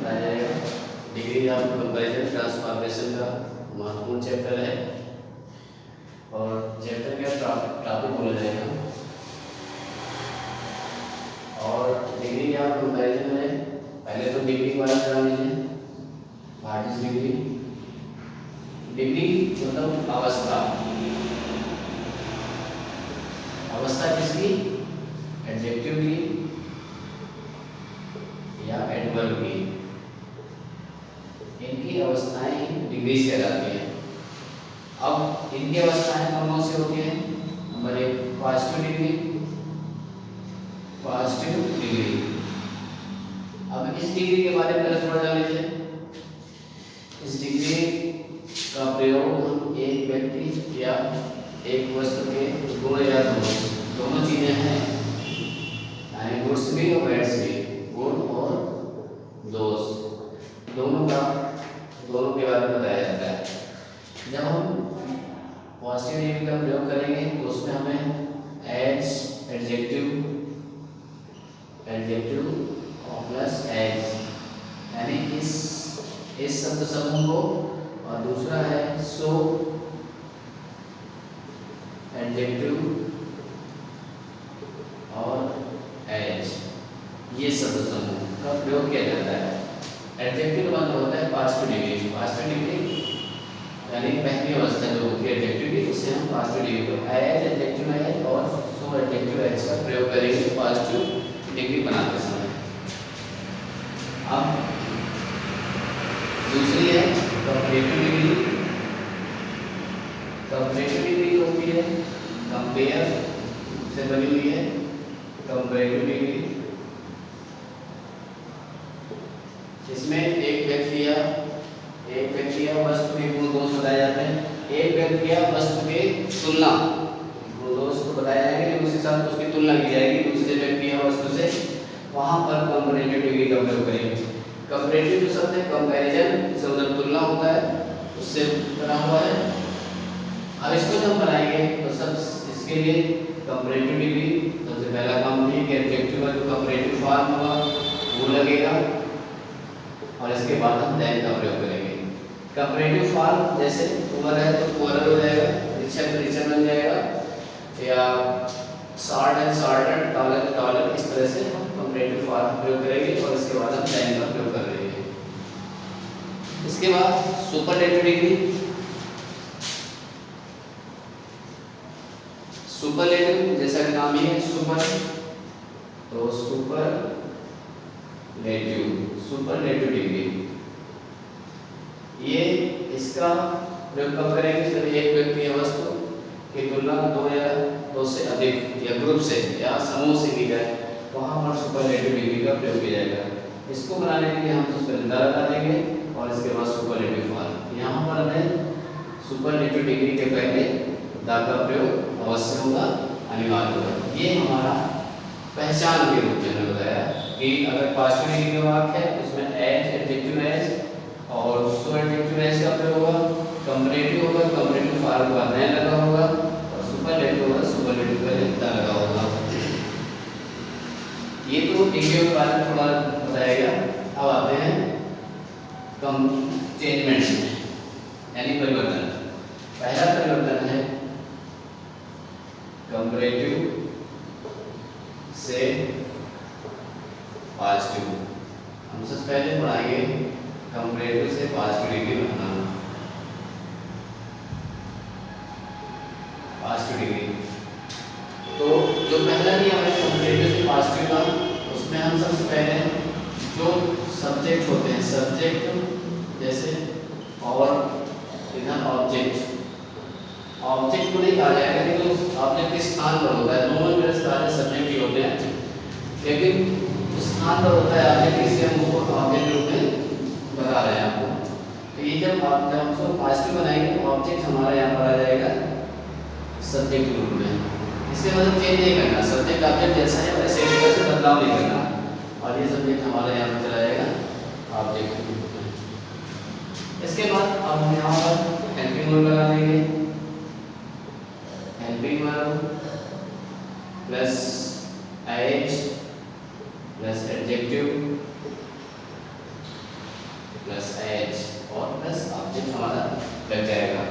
बताया जाएगा। Degree of comparison transformation का महत्वपूर्ण चैप्टर है और चैप्टर का टॉपिक बोला जाएगा। और डिग्री ऑफ कंपैरिजन में पहले तो डिग्री के बारे में जान लीजिए। What is degree? डिग्री मतलब अवस्था। अवस्था किसकी? एडजेक्टिव की या एडवर्ब की, इनकी अवस्थाएं डिग्री से कहलाती हैं। अब इनकी अवस्थाएं कौन कौन सी होती हैं? Number 1 positive degree. Positive degree. अब इस डिग्री के बारे में थोड़ा जान लीजिए। इस डिग्री का प्रयोग हम एक व्यक्ति या एक वस्तु के गुण या दोष, दोनों चीजें हैं, यानी गुड्स भी और बैड्स भी, गुण और दोष, दोनों के बारे में बताया जाता है। जब हम पॉजिटिव डिग्री का प्रयोग करेंगे तो उसमें हमें एज एडजेक्टिव और प्लस एज, यानी इस शब्द समूह को, और दूसरा है सो एडजेक्टिव और एज, ये शब्द समूह का प्रयोग किया जाता है। एडजेक्टिव का मतलब होता है पॉजिटिव डिग्री। पॉजिटिव डिग्री यानी पहली अवस्था जो होती है एडजेक्टिव की, उससे हम पॉजिटिव डिग्री को एज एडजेक्टिव एज और सो एडजेक्टिव एज का प्रयोग करेंगे पॉजिटिव डिग्री बनाते समय। अब दूसरी है कंपैरेटिव डिग्री। कंपैरेटिव डिग्री होती है कंपेयर से बनी हुई है। कंपैरेटिव डिग्री इसमें एक व्यक्ति या वस्तु के गुण दोष बताए जाते हैं। एक व्यक्ति या वस्तु के तुलना, गुण दोष को बताया जाएगा कि उसके साथ उसकी तुलना की जाएगी दूसरे व्यक्ति या वस्तु से, वहां पर कंपैरेटिव डिग्री का प्रयोग करेंगे। कंपैरेटिव जो शब्द है कंपैरिजन से मतलब तुलना होता है, उससे बना हुआ है। अब इसको जब बनाएंगे तो सब इसके लिए कंपैरेटिव डिग्री सबसे पहला काम है कि एडजेक्टिव का जो कंपैरेटिव फॉर्म होगा वो लगेगा और इसके बाद हम देन का प्रयोग करेंगे। कंपैरेटिव फॉर्म जैसे पुअर है तो पुअरर हो जाएगा, रिच है तो रिचर बन जाएगा, या शॉर्ट है शॉर्टर, टॉलर है टॉलर, इस तरह से हम कंपैरेटिव फॉर्म प्रयोग करेंगे और इसके बाद हम देन का प्रयोग कर रहे हैं। इसके बाद सुपरलेटिव डिग्री। सुपरलेटिव जैसा कि नाम ही है सुपर, तो सुपरलेटिव डिग्री, ये इसका प्रयोग कब करेंगे? जब एक व्यक्ति या वस्तु की तुलना दो या दो से अधिक या ग्रुप से या समूह से की जाए, वहां पर सुपरलेटिव डिग्री का प्रयोग किया जाएगा। इसको बनाने के लिए हम उसमें दा लगा देंगे और इसके बाद सुपरलेटिव फॉर्म। यहाँ पर हमें सुपरलेटिव डिग्री के पहले दा का प्रयोग अवश्य होगा, अनिवार्य होगा। ये हमारा पहचान के रूप में बताया कि अगर पॉजिटिव डिग्री का वाक्य है उसमें एज एडजेक्टिव एज और सो एडजेक्टिव एज का प्रयोग होगा। कंपैरेटिव होगा, कंपैरेटिव फॉर्म का नया लगा होगा, और सुपरलेटिव होगा, सुपरलेटिव का दा लगा होगा। ये तो डिग्रियों के बारे में थोड़ा बताया गया। अब आते हैं चेंजमेंट्स में, यानी परिवर्तन। पहला परिवर्तन है कंपैरेटिव से पॉजिटिव। हम सबसे पहले पढ़ाएंगे कंपैरेटिव से पॉजिटिव डिग्री बनाना। पॉजिटिव डिग्री तो जो पहला नियम है कंपैरेटिव से पॉजिटिव का, उसमें हम सबसे पहले जो सब्जेक्ट होते हैं, सब्जेक्ट जैसे और इधर ऑब्जेक्ट को नहीं कहा जाएगा, लेकिन उस ऑब्जेक्ट के स्थान पर होता है। दोनों मेरे सारे सब्जेक्ट ही होते हैं, लेकिन स्थान पर होता है ऑब्जेक्ट, इसलिए हम उसको ऑब्जेक्ट रूप में बता रहे हैं आपको। तो ये जब हम उसको पॉजिटिव बनाएंगे तो ऑब्जेक्ट हमारा यहाँ पर आ जाएगा सब्जेक्ट रूप में। इससे मतलब चेंज नहीं करना, सब्जेक्ट ऑब्जेक्ट जैसा है वैसे ही वैसे बदलाव नहीं करना, और ये सब्जेक्ट हमारा यहाँ पर चला जाएगा ऑब्जेक्ट रूप में। इसके बाद अब हम यहाँ पर हेल्पिंग वर्ब लगा देंगे। Helping verb plus as plus adjective plus H और प्लस ऑब्जेक्ट हमारा लग जाएगा।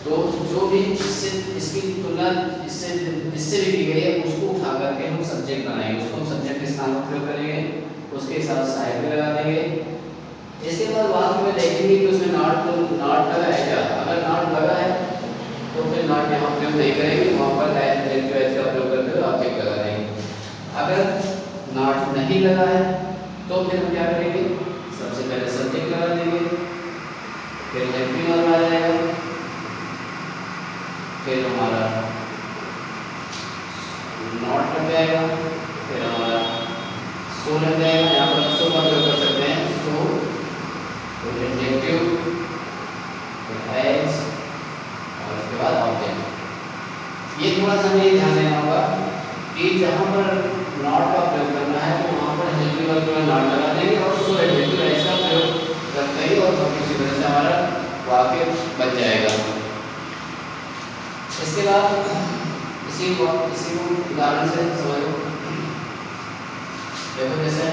तो जो भी इससे इसकी तुलना इससे भी की गई है उसको उठा करके हम सब्जेक्ट बनाएंगे, उसको हम सब्जेक्ट के स्थान पर प्रयोग करेंगे, उसके हिसाब से सहायक लगा देंगे। इसके बाद वाक्य में देखेंगे कि उसमें नॉट लगा है क्या। अगर नॉट लगा है तो फिर नॉट यहाँ प्रयोग नहीं करेंगे, वहाँ पर एच का प्रयोग करते हुए ऑब्जेक्ट लगा देंगे। अगर नॉट नहीं लगा है तो फिर हम क्या करेंगे, सबसे पहले सब्जेक्ट लगा देंगे, फिर हेल्पिंग वर्ब आ जाएगा, फिर हमारा नॉट लग जाएगा, फिर हमारा सो लग जाएगा। यहाँ पर सो का प्रयोग कर सकते हैं, सो, फिर एडजेक्टिव, फिर एज और उसके बाद ऑब्जेक्ट। ये थोड़ा सा हमें ध्यान देना होगा कि जहाँ पर नॉट का प्रयोग करना है तो वहाँ पर हेल्पिंग वर्ब में नॉट लगा देंगे और सो एडजेक्टिव एज का प्रयोग करते ही और किसी तरह से हमारा वाक्य बन जाएगा। इसके बाद इसी को उदाहरण से समझो। देखो जैसे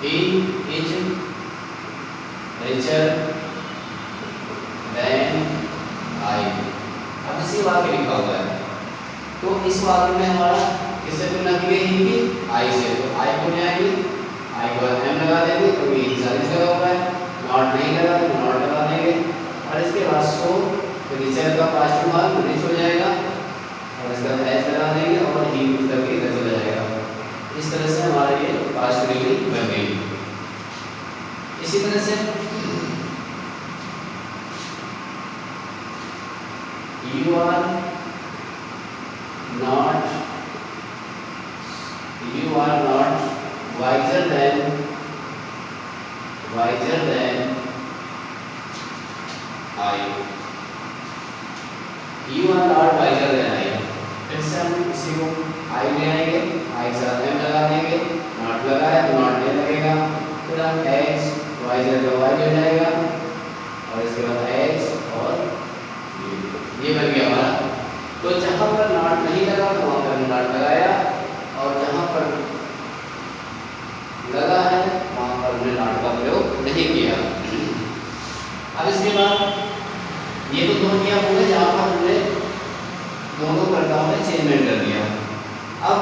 he is richer than I। अब इसी वाक्य लिखा हुआ है तो इस वाक्य में हमारा किससे तुलना की गई है, I से। तो I को ले आएंगे, I को M लगा देंगे क्योंकि इंसानियत लगा हुआ है, नॉट नहीं लगा तो नॉट लगा देंगे और इसके बाद सो रिचर का पास्ट भाग रिच हो जाएगा और इसका एच लगा देंगे और ही करके इधर चला जाएगा। इस तरह से हमारा ये पास्ट डिग्री बन गई। इसी तरह से you are not wiser than I। You are not wiser than I। फिर से हम इसी को I ले आएंगे, I के साथ M लगा देंगे, नॉट लगा है तो नॉट नहीं लगेगा, फिर हम H wiser का Y हो जाएगा और इसके बाद H और ये बन गया हमारा। तो जहाँ पर नॉट नहीं लगा तो वहाँ पर नॉट लगाया और जहाँ पर लगा है वहाँ पर हमने नॉट का प्रयोग नहीं किया। अब इसके बाद ये तो दो नियम हुए जहाँ पर हमने दोनों कर्ताओं में चेंजमेंट कर दिया। अब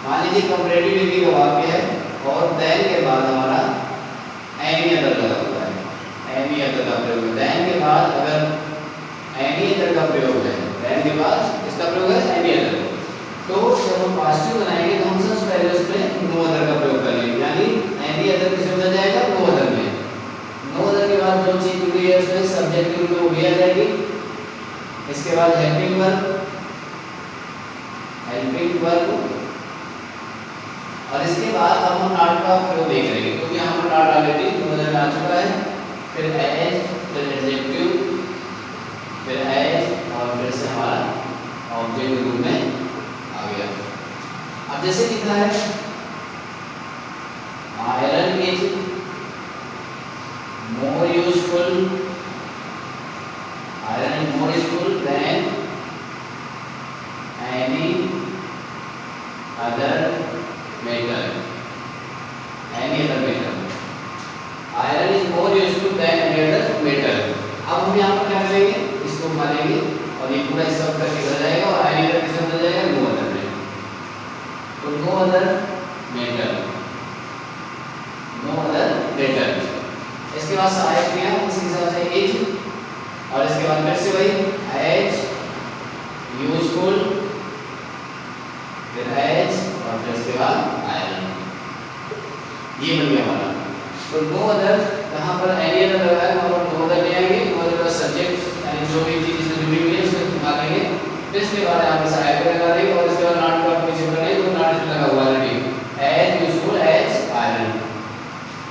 मान लीजिए कंपैरेटिव डिग्री का वाक्य है और देन के बाद हमारा एनी अदर लगा हुआ है, एनी अदर का प्रयोग है। देन के बाद अगर एनी अदर का प्रयोग है, देन के बाद इसका प्रयोग है एनी अदर, तो जब हम पॉजिटिव बनाएंगे तो हम सबसे पहले उसमें नो अदर का प्रयोग करेंगे, यानी एनी अदर किसमें बदल जाएगा, नो अदर में। नो अदर के बाद जो चीज जुड़ी है उसमें सब्जेक्ट के रूप में वो भी आ जाएगी। इसके बाद हेल्पिंग वर्ब और इसके बाद अब हम नॉट का प्रयोग नहीं करेंगे क्योंकि यहाँ पर नॉट ऑलरेडी नो अदर में आ चुका है। फिर एज, फिर एडजेक्टिव, फिर एज और फिर से हमारा ऑब्जेक्ट के रूप में आ गया। अब जैसे लिखा है iron is more useful, iron is more useful than any other metal, any other metal. Iron is more useful than any other metal. अब हम यहाँ पर क्या करेंगे, इसको उठा लेंगे और ये पूरा हिसाब करके बदल जाएगा और एनी अदर किसमें बदल जाएगा, नो अदर में। तो no other metal, no other metal. इसके बाद सहायक क्रिया उस हिसाब से इज और इसके बाद फिर से वही एज, यूजफुल, फिर एज और फिर इसके बाद आयरन। ये बन गया हमारा। तो नो अदर जहाँ पर एनी अदर लगा है वहाँ पर नो अदर ले आएंगे, नो अदर का सब्जेक्ट यानी जो भी चीज इसमें जुड़ी हुई है उसको उठा लेंगे, फिर इसके बाद यहाँ पर सहायक लगा देंगे और इसके बाद नॉट का पीछे बनाएंगे तो नॉट लगा हुआ है already, as, useful, as, iron.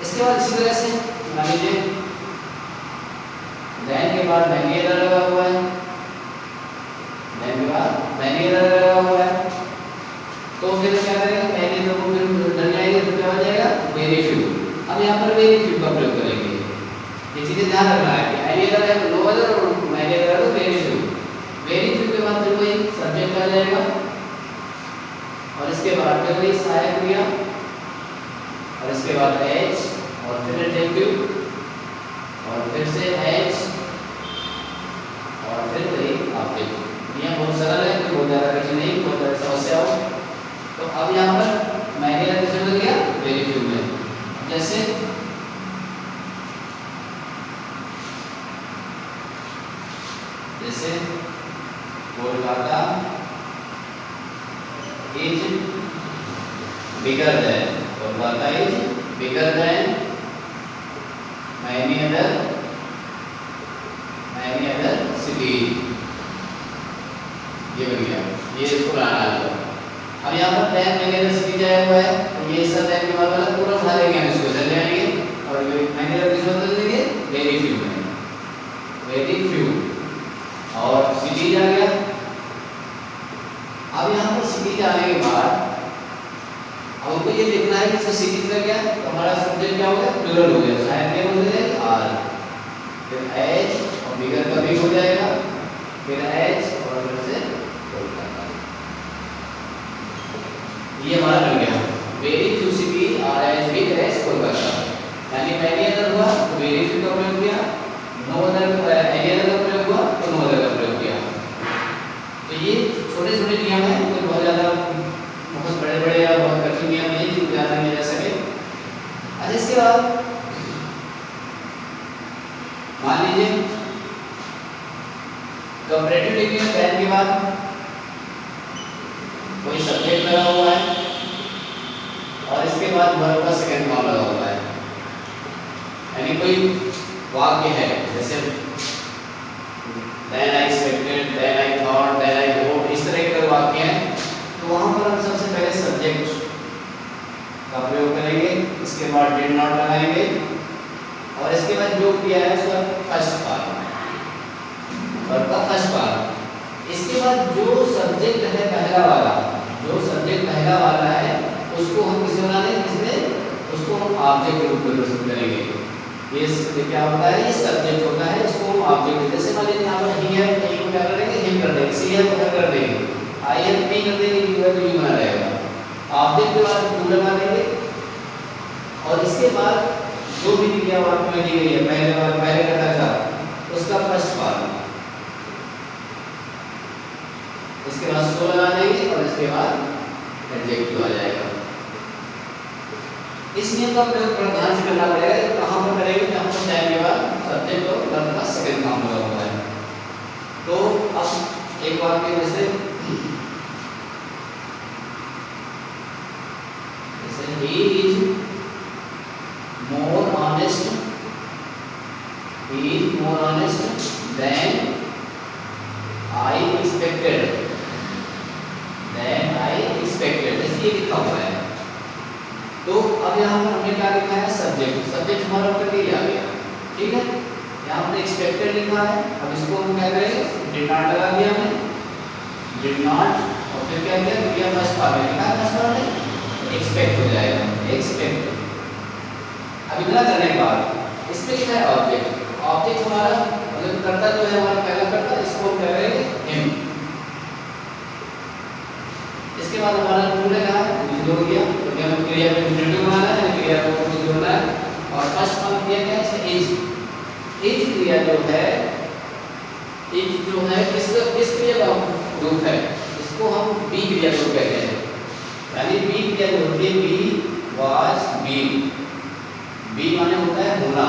इसके बाद इसी तरह से मान लीजिए देन के बाद मैनी अदर लगा हुआ है, देन के बाद मैनी अदर लगा हुआ है, तो फिर क्या करेंगे, मैनी अदर को फिर डल जाएंगे तो क्या हो जाएगा, वेरी फ्यू। अब यहाँ पर वेरी फ्यू का प्रयोग करेंगे। ये चीजें ध्यान रखना है कि एनी अदर है तो नो अदर और मैनी अदर है तो वेरी फ्यू। वेरी फ्यू के बाद फिर वही सब्जेक्ट आ जाएगा और इसके बाद फिर वही सहायक क्रिया और इसके बाद एज और फिर एडजेक्टिव और फिर से एज और फिर वही ऑब्जेक्ट। ये बहुत सरल है, कोई बहुत ज़्यादा कठिन नहीं, बहुत ज़्यादा समस्या हो। तो अब यहाँ पर मैंने एडिशन कर दिया वेरी फ्यू में, जैसे Kolkata is bigger than, Kolkata is bigger than many other cities। ये बन गया, ये इसको बनाना है। अब यहाँ पर दैन many other cities आया हुआ है, तो ये सब दैन के बाद वाला पूरा उठा लेंगे हम, इसको चल जाएंगे और ये many other किस बदल देंगे very few में, very few और cities आ गया। अब यहाँ पर cities आने के बाद अब हमको ये देखना है कि इसका सिटीज का क्या, तो हमारा सब्जेक्ट क्या हो गया, प्लूरल हो गया, शायद क्या हो जाएगा आर, फिर एच और बिगर का भी हो जाएगा, फिर एच और फिर से कोलकाता। ये हमारा बन गया very few cities are as big as Kolkata. यानी मैनी अदर हुआ तो वेरी फ्यू का प्रयोग किया, नो अदर एनी अदर का प्रयोग हुआ तो नो अदर का प्रयोग किया। तो ये छोटे छोटे नियम है, कोई बहुत ज्यादा बहुत बड़े बड़े या बहुत कठिन नियम नहीं जिनको याद नहीं जा सके। अच्छा इसके बाद मान लीजिए कंपैरेटिव डिग्री में दैन के बाद कोई सब्जेक्ट लगा हुआ है और इसके बाद वर्ब का सेकंड फॉर्म लगा हुआ है, यानी कोई वाक्य है जैसे then I expected, then I thought, then I hoped, इस तरह के वाक्य हैं, तो वहाँ पर हम सबसे पहले सब्जेक्ट का प्रयोग करेंगे, इसके बाद डिड नॉट लगाएंगे और इसके बाद जो किया है उसका फर्स्ट पार्ट, वर्ब का फर्स्ट पार्ट। इसके बाद जो सब्जेक्ट है पहला वाला, जो सब्जेक्ट पहला वाला है उसको हम किसे बना देंगे, इसमें उसको हम ऑब्जेक्ट के रूप में प्रस्तुत करेंगे। ये क्या होता है, ये सब्जेक्ट होता है, इसको हम ऑब्जेक्ट, जैसे मान लीजिए यहाँ पर ही है, ही को क्या करेंगे, हिम कर देंगे, सी है को क्या कर देंगे, आई है नहीं कर देंगे, यू है तो यू बना रहेगा। ऑब्जेक्ट के बाद टू लगा देंगे और इसके बाद जो भी क्रिया वाक्य में दी गई है पहले का दर्जा उसका फर्स्ट पार्ट, इसके बाद सो लगा देंगे और इसके बाद एडजेक्टिव आ जाएगा। इस नियम का प्रयोग थोड़ा ध्यान से करना पड़ेगा, तो कहाँ पर करेंगे, जहाँ पर टाइम के बाद सब्जेक्ट और वर्ब का सेकंड फॉर्म लगा हुआ है। तो अब एक वाक्य जैसे he is more honest, he is more honest than I expected, than I expected, ये लिखा हुआ है। तो अब यहाँ पर हमने क्या लिखा है, सब्जेक्ट, सब्जेक्ट हमारा ऊपर के आ गया, ठीक है। यहाँ पर एक्सपेक्टेड लिखा है, अब इसको हम क्या करेंगे, डिड नॉट लगा दिया हमने, डिड नॉट और फिर क्या किया, फर्स्ट पार्ट में लिखा है, फर्स्ट पार्ट में एक्सपेक्ट हो जाएगा, एक्सपेक्ट। अब इतना करने के बाद इसमें लिखा है ऑब्जेक्ट, ऑब्जेक्ट हमारा मतलब कर्ता जो है हमारा पहला कर्ता, इसको हम क्या करेंगे हिम। इसके बाद हमारा टू लगा है, जो हो गया, क्योंकि हमें क्रिया को इंफिनिटिव बनाना है, क्रिया को कुछ जोड़ना है और फर्स्ट फॉर्म किया गया है इज। इज क्रिया जो है, इज जो है किस क्रिया का रूप है, इसको हम बी क्रिया को कहते हैं। यानी बी क्रिया जो होती है, बी वाज बीन, बी माने होता है होना,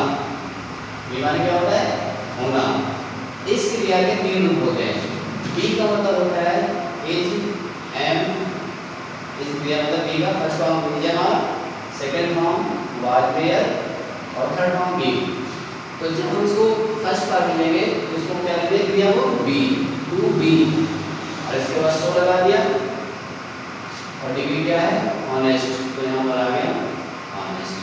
बी माने क्या होता है होना। इस क्रिया के तीन रूप होते हैं। बी का मतलब होता है इज, एम, इस क्रिया मतलब बी का first form is am, second form was were और थर्ड फॉर्म बी। तो जब हम इसको फर्स्ट पार्ट लेंगे तो इसको क्या लिखते हैं, क्रिया को बी, टू बी और इसके बाद सो लगा दिया और डिग्री क्या है ऑनेस्ट, तो यहाँ पर आ गया ऑनेस्ट।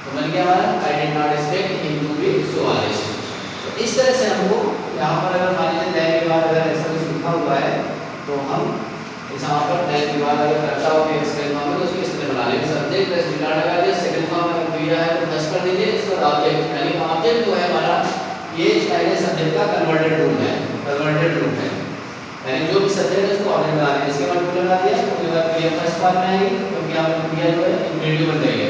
तो बन गया हमारा I did not expect him to be so honest. तो इस तरह से हमको यहाँ पर अगर मान लीजिए दैन के बाद अगर ऐसा कुछ लिखा हुआ है तो हम इस यहाँ पर दैन के बाद अगर करता हो कि सेकंड फॉर्म में तो उसको इस तरह बना लेंगे, सब्जेक्ट प्लस डिड नॉट लगा दिया, सेकंड फॉर्म में क्रिया है तो फर्स्ट कर दीजिए, इसके बाद ऑब्जेक्ट, यानी ऑब्जेक्ट जो है हमारा ये पहले सब्जेक्ट का कन्वर्टेड रूप है, कन्वर्टेड रूप है, यानी जो भी सब्जेक्ट है उसको ऑब्जेक्ट बना देंगे। इसके बाद टू लगा दिया, उसके बाद क्रिया फर्स्ट पार्ट में आएगी क्योंकि यहाँ पर क्रिया जो है इंफिनिटिव बन रही है,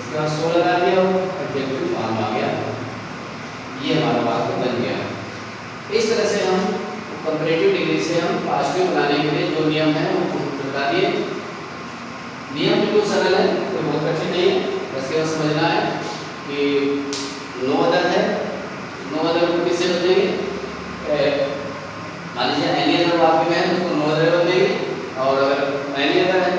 उसके बाद 16 लगा दिया, एडजेक्टिव फॉर्म आ गया, ये हमारा वाक्य बन गया। इस तरह से हम कंपैरेटिव डिग्री से हम पॉजिटिव बनाने के लिए जो नियम है वो बता दिए। नियम बिल्कुल सरल है, कोई बहुत कठिन नहीं है, बस केवल समझना है कि नो अदर है, नो अदर को किससे बदलेंगे, मान लीजिए एनी अदर वाक्य में है उसको नो अदर बदलेंगे, और अगर एनी अदर है